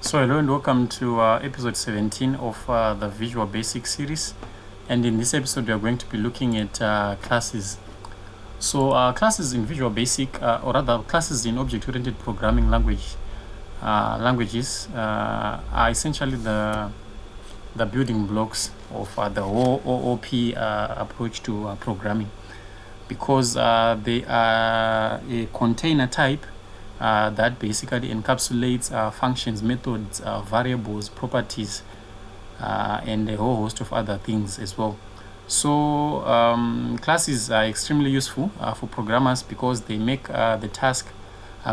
So hello and welcome to episode 17 of the Visual Basic series, and in this episode we are going to be looking at classes. So classes in Visual Basic, or rather classes in object-oriented programming languages are essentially the building blocks of the whole OOP approach to programming, because they are a container type that basically encapsulates functions, methods, variables, properties, and a whole host of other things as well. So classes are extremely useful for programmers because they make the task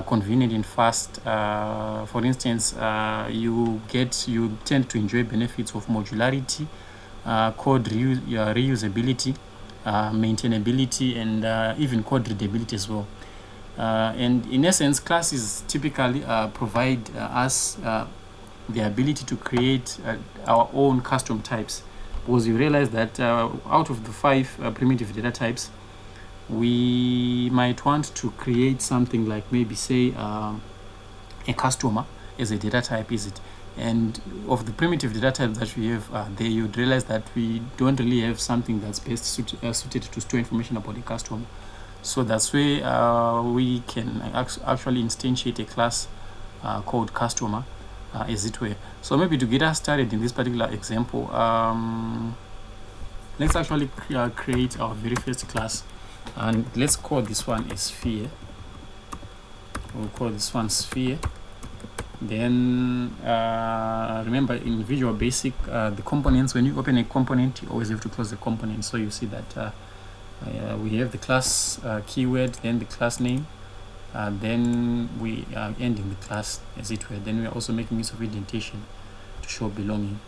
convenient and fast. For instance, you tend to enjoy benefits of modularity, code reusability, maintainability, and even code readability as well. And in essence, classes typically provide us the ability to create our own custom types, because you realize that out of the 5 primitive data types, we might want to create something like maybe say a customer as a data type, is it? And of the primitive data types that we have there, you'd realize that we don't really have something that's best suited to store information about a customer. So that's where we can actually instantiate a class called customer, as it were. So maybe to get us started in this particular example, let's actually create our very first class, and let's call this one a sphere. We'll call this one sphere. Then remember, in Visual Basic, the components, when you open a component, you always have to close the component. So you see that we have the class keyword, then the class name, then we are ending the class, as it were. Then we are also making use of indentation to show belonging.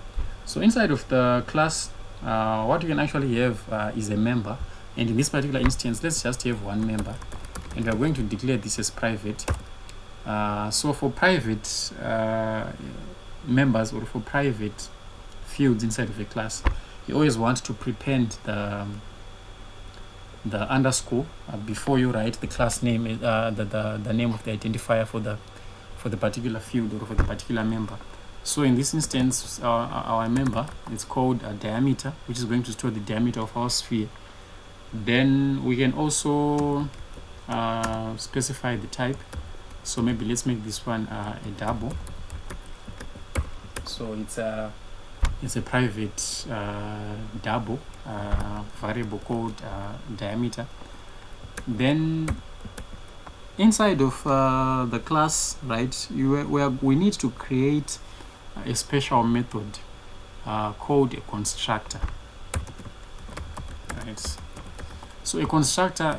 So inside of the class, what you can actually have is a member, and in this particular instance, let's just have one member, and we are going to declare this as private. So for private members, or for private fields inside of a class, you always want to prepend the underscore before you write the class name, the name of the identifier for the particular field or for the particular member. So in this instance, our member is called diameter, which is going to store the diameter of our sphere. Then we can also specify the type. So maybe let's make this one a double. So it's a private double variable called diameter. Then inside of the class, right, we need to create a special method called a constructor, right? So a constructor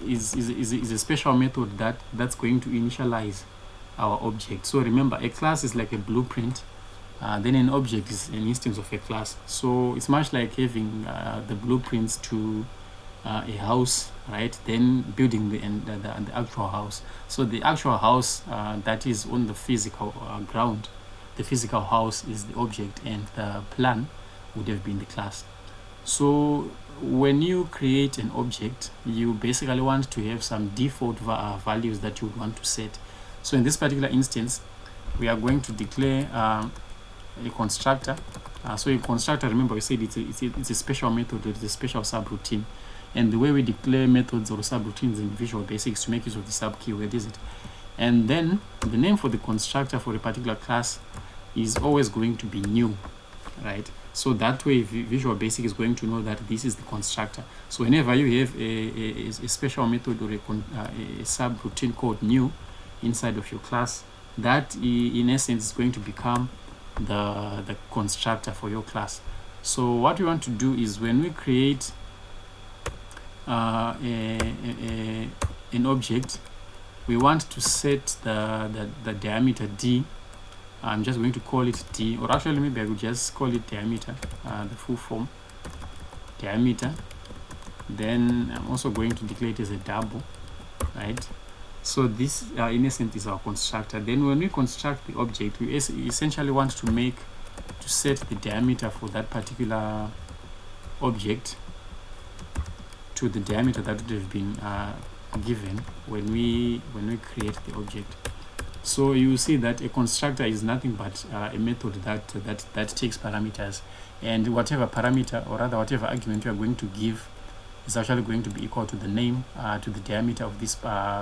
is a special method that's going to initialize our object. So remember, a class is like a blueprint. Then an object is an instance of a class. So it's much like having the blueprints to a house, right? Then building the actual house. So the actual house that is on the physical ground, the physical house is the object, and the plan would have been the class. So when you create an object, you basically want to have some default values that you would want to set. So in this particular instance, we are going to declare a constructor. So a constructor, remember we said it's a special method, or it's a special subroutine. And the way we declare methods or subroutines in Visual Basic is to make use of the sub keyword, is it? And then the name for the constructor for a particular class is always going to be new, right? So that way Visual Basic is going to know that this is the constructor. So whenever you have a special method or a subroutine called new inside of your class, that in essence is going to become the constructor for your class. So what we want to do is, when we create an object, we want to set the diameter d. I'm just going to call it d, or actually maybe I would just call it diameter, the full form, diameter. Then I'm also going to declare it as a double, right? So this in essence is our constructor. Then when we construct the object, we essentially want to set the diameter for that particular object to the diameter that would have been given when we create the object. So you see that a constructor is nothing but a method that takes parameters, and whatever parameter, or rather whatever argument you are going to give, is actually going to be equal to the name, to the diameter of this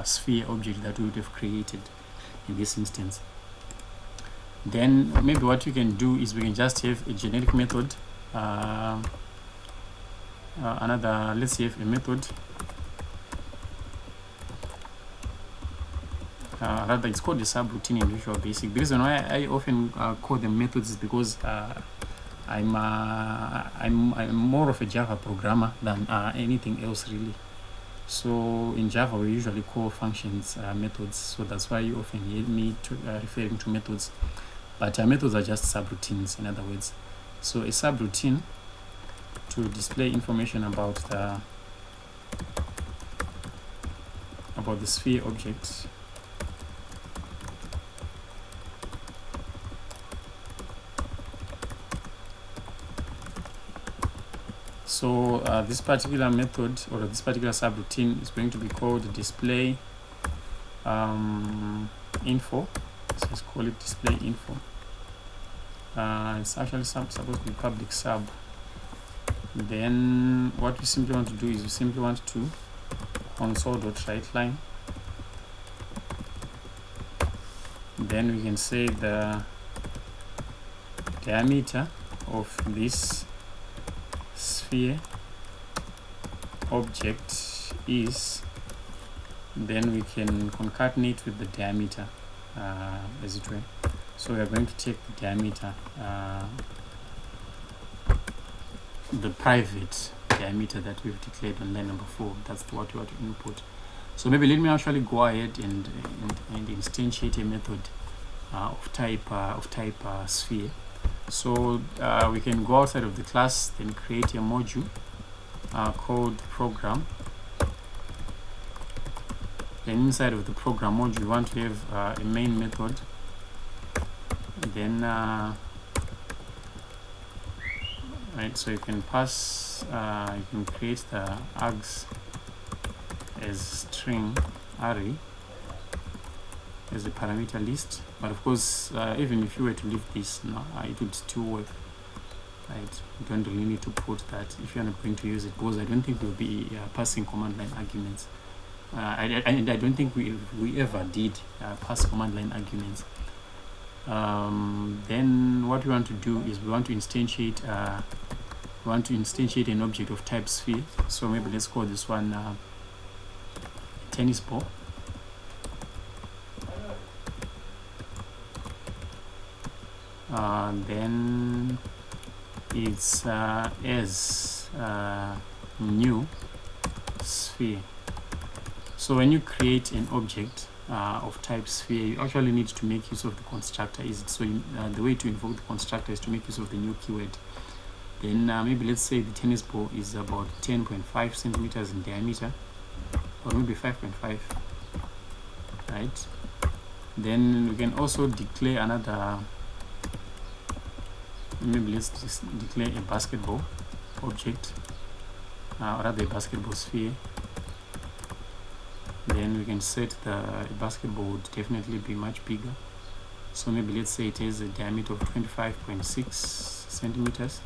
sphere object that we would have created in this instance. Then maybe what we can do is we can just have a generic method, let's say a method, rather it's called a subroutine in Visual Basic. The reason why I often call them methods is because I'm more of a Java programmer than anything else really. So in Java we usually call functions methods, so that's why you often hear me referring to methods. But methods are just subroutines, in other words. So a subroutine to display information about the sphere object. So this particular method, or this particular subroutine, is going to be called display info. So let's call it display info. It's actually supposed to be public sub. Then what we simply want to do is we simply want to console.writeLine. Then we can say the diameter of this sphere object is, then we can concatenate with the diameter, as it were. So we are going to take the diameter, the private diameter that we've declared on line number 4. That's what we want to input. So maybe let me actually go ahead and instantiate a method of type sphere. So we can go outside of the class, then create a module called program. Then inside of the program module, we want to have a main method. Then right, so you can pass, you can create the args as string array as a parameter list. But of course, even if you were to leave this, it would still work. Right, you don't really need to put that if you're not going to use it, because I don't think we'll be passing command line arguments. I don't think we ever did pass command line arguments. Then what we want to do is we want to instantiate an object of type sphere. So maybe let's call this one tennis ball. Then it's as new sphere. So when you create an object of type sphere, you actually need to make use of the constructor. So the way to invoke the constructor is to make use of the new keyword. Then maybe let's say the tennis ball is about 10.5 centimeters in diameter, or maybe 5.5, right? Then we can also declare another, maybe let's just declare a basketball object, or rather a basketball sphere. Then we can set the basketball would definitely be much bigger. So maybe let's say it has a diameter of 25.6 centimeters.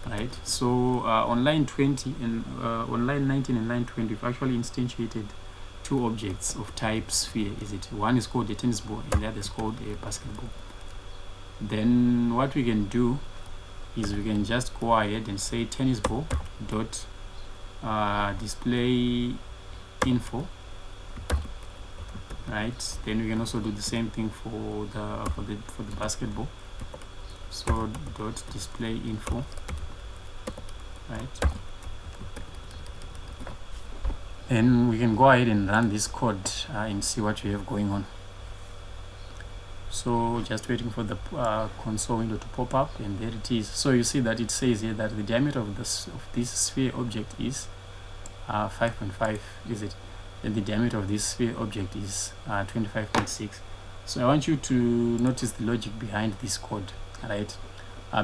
Right. So on line 20 and on line 19 and line 20, we've actually instantiated two objects of type sphere. One is called a tennis ball and the other is called a basketball. Then what we can do is we can just go ahead and say tennis ball dot display info. Right. Then we can also do the same thing for the basketball. So dot display info. Right. Then we can go ahead and run this code and see what we have going on. So just waiting for the console window to pop up, and there it is. So you see that it says here that the diameter of this sphere object is 5.5, is it? And the diameter of this sphere object is 25.6. So I want you to notice the logic behind this code, right?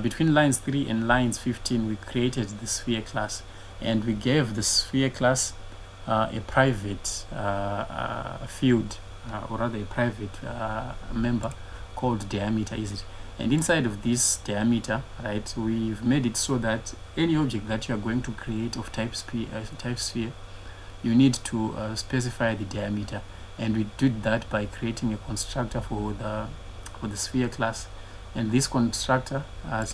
Between lines 3 and lines 15, we created the sphere class, and we gave the sphere class a private field or rather a private member called diameter, is it? And inside of this diameter, right, we've made it so that any object that you are going to create of type sphere, you need to specify the diameter. And we did that by creating a constructor for the sphere class. And this constructor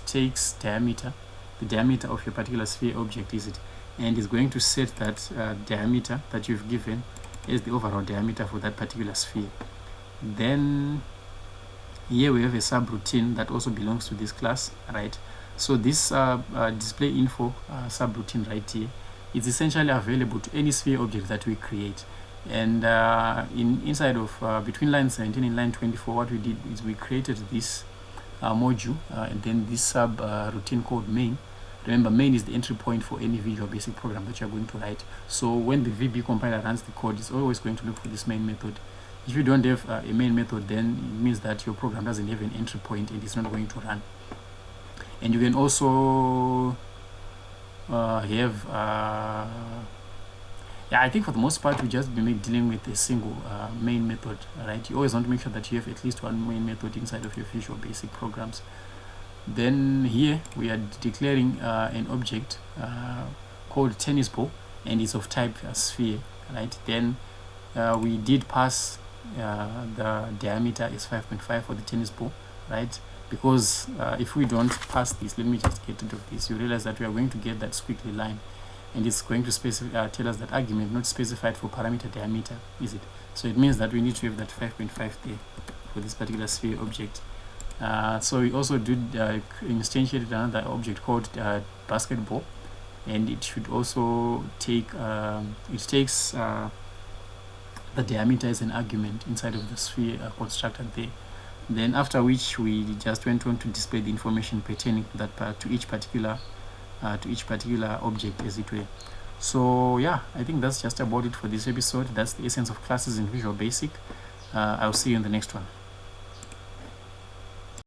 takes diameter, the diameter of your particular sphere object, is it? And is going to set that diameter that you've given as the overall diameter for that particular sphere. Then here we have a subroutine that also belongs to this class, right? So this display info subroutine right here is essentially available to any sphere object that we create. And inside of between line 17 and line 24, what we did is we created this module and then this sub routine called main. Remember, main is the entry point for any Visual Basic program that you're going to write. So when the VB compiler runs the code, it's always going to look for this main method. If you don't have a main method, then it means that your program doesn't have an entry point and it's not going to run. And you can also have yeah, I think for the most part we just be dealing with a single main method, right? You always want to make sure that you have at least one main method inside of your Visual Basic programs. Then here we are declaring an object called tennis ball, and it's of type sphere, right? Then we did pass the diameter is 5.5 for the tennis ball, right? Because if we don't pass this, let me just get rid of this, you realize that we are going to get that squiggly line, and it's going to specify tell us that argument not specified for parameter diameter, is it? So it means that we need to have that 5.5 there for this particular sphere object. So we also did instantiate another object called basketball, and it should also take it takes the diameter as an argument inside of the sphere constructor there. Then after which we just went on to display the information pertaining to that to each particular object, as it were. So yeah, I think that's just about it for this episode. That's the essence of classes in Visual Basic. I'll see you in the next one.